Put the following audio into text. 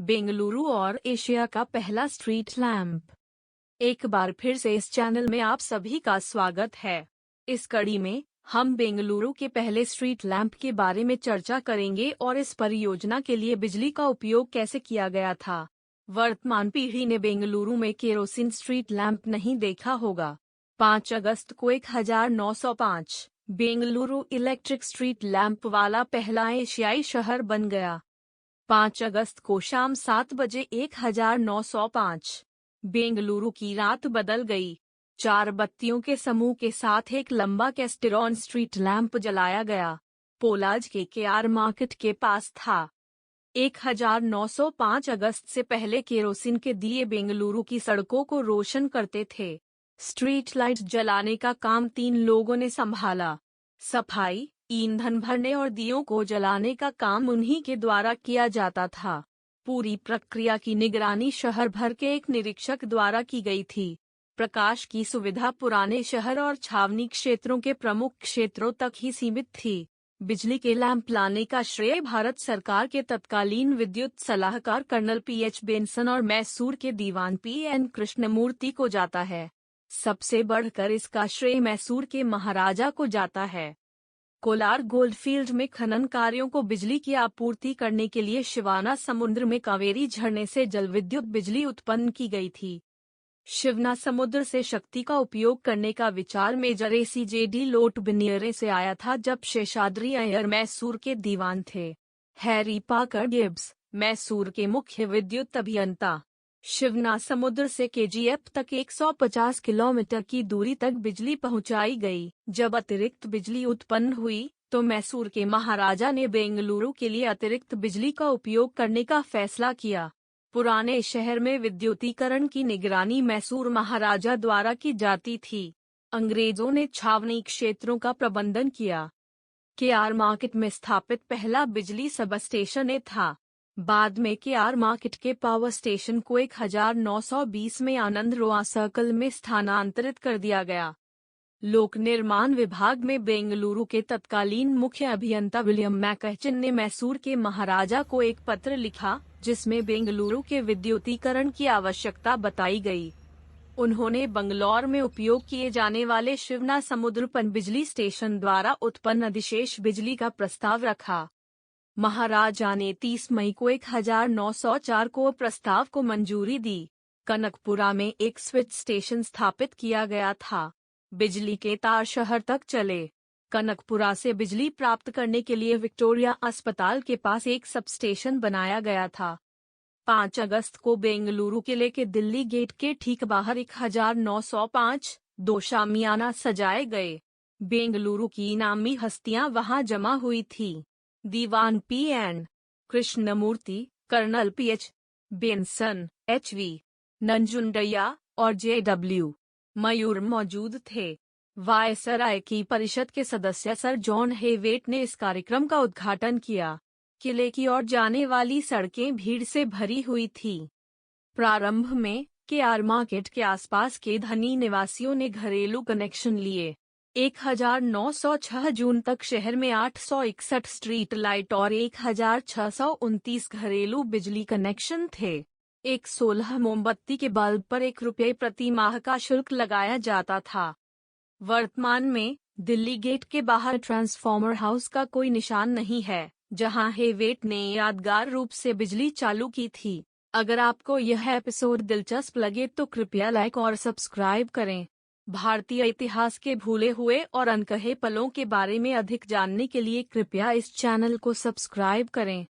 बेंगलुरु और एशिया का पहला स्ट्रीट लैंप। एक बार फिर से इस चैनल में आप सभी का स्वागत है। इस कड़ी में हम बेंगलुरु के पहले स्ट्रीट लैंप के बारे में चर्चा करेंगे और इस परियोजना के लिए बिजली का उपयोग कैसे किया गया था। वर्तमान पीढ़ी ने बेंगलुरु में केरोसिन स्ट्रीट लैंप नहीं देखा होगा। 5 अगस्त को 1905 बेंगलुरु इलेक्ट्रिक स्ट्रीट लैंप वाला पहला एशियाई शहर बन गया। 5 अगस्त को शाम 7 बजे 1905 बेंगलुरु की रात बदल गई। 4 बत्तियों के समूह के साथ एक लंबा कैस्टेरॉन स्ट्रीट लैंप जलाया गया। पोलाज के केआर मार्केट के पास था। 1905 अगस्त से पहले केरोसिन के दिए बेंगलुरु की सड़कों को रोशन करते थे। स्ट्रीट लाइट जलाने का काम 3 लोगों ने संभाला। सफाई, ईंधन भरने और दियों को जलाने का काम उन्हीं के द्वारा किया जाता था। पूरी प्रक्रिया की निगरानी शहर भर के एक निरीक्षक द्वारा की गई थी। प्रकाश की सुविधा पुराने शहर और छावनी क्षेत्रों के प्रमुख क्षेत्रों तक ही सीमित थी। बिजली के लैंप लाने का श्रेय भारत सरकार के तत्कालीन विद्युत सलाहकार कर्नल पीएच बेंसन और मैसूर के दीवान पीएन कृष्णमूर्ति को जाता है। सबसे बढ़कर इसका श्रेय मैसूर के महाराजा को जाता है। कोलार गोल्डफील्ड में खनन कार्यों को बिजली की आपूर्ति करने के लिए शिवाना समुद्र में कावेरी झरने से जलविद्युत बिजली उत्पन्न की गई थी। शिवना समुद्र से शक्ति का उपयोग करने का विचार मेजर एसीजेडी लोट बिनियरे से आया था जब शेषाद्री अय्यर मैसूर के दीवान थे। हैरी पाकर गिब्स मैसूर के मुख्य विद्युत अभियंता। शिवना समुद्र से केजीएफ तक 150 किलोमीटर की दूरी तक बिजली पहुंचाई गई। जब अतिरिक्त बिजली उत्पन्न हुई तो मैसूर के महाराजा ने बेंगलुरु के लिए अतिरिक्त बिजली का उपयोग करने का फैसला किया। पुराने शहर में विद्युतीकरण की निगरानी मैसूर महाराजा द्वारा की जाती थी। अंग्रेजों ने छावनी क्षेत्रों का प्रबंधन किया। केआर मार्केट में स्थापित पहला बिजली सब स्टेशन था। बाद में केआर मार्केट के पावर स्टेशन को 1920 में आनंद रोआ सर्कल में स्थानांतरित कर दिया गया। लोक निर्माण विभाग में बेंगलुरु के तत्कालीन मुख्य अभियंता विलियम मैकहचन ने मैसूर के महाराजा को एक पत्र लिखा जिसमें बेंगलुरु के विद्युतीकरण की आवश्यकता बताई गई। उन्होंने बंगलौर में उपयोग किए जाने वाले शिवना समुद्र पनबिजली स्टेशन द्वारा उत्पन्न अधिशेष बिजली का प्रस्ताव रखा। महाराजा ने 30 मई को 1904 को प्रस्ताव को मंजूरी दी। कनकपुरा में एक स्विच स्टेशन स्थापित किया गया था। बिजली के तार शहर तक चले। कनकपुरा से बिजली प्राप्त करने के लिए विक्टोरिया अस्पताल के पास एक सब स्टेशन बनाया गया था। 5 अगस्त को बेंगलुरु किले के दिल्ली गेट के ठीक बाहर 1905 2 शामियाना सजाए गए। बेंगलुरु की नामी हस्तियां वहां जमा हुई थी। Dewan P N Krishnamurthy, colonel P H Benson, H V Nanjundaiah और जेडब्ल्यू मयूर मौजूद थे। वायसराय की परिषद के सदस्य सर जॉन हेवेट ने इस कार्यक्रम का उद्घाटन किया। किले की ओर जाने वाली सड़कें भीड़ से भरी हुई थी। प्रारंभ में केआर मार्केट के आसपास के धनी निवासियों ने घरेलू कनेक्शन लिए। 1906 जून तक शहर में 861 स्ट्रीट लाइट और 1629 घरेलू बिजली कनेक्शन थे। एक 16 मोमबत्ती के बल्ब पर ₹1 प्रति माह का शुल्क लगाया जाता था। वर्तमान में दिल्ली गेट के बाहर ट्रांसफॉर्मर हाउस का कोई निशान नहीं है, जहां हेवेट ने यादगार रूप से बिजली चालू की थी। अगर आपको यह एपिसोड दिलचस्प लगे तो कृपया लाइक और सब्सक्राइब करें। भारतीय इतिहास के भूले हुए और अनकहे पलों के बारे में अधिक जानने के लिए कृपया इस चैनल को सब्सक्राइब करें।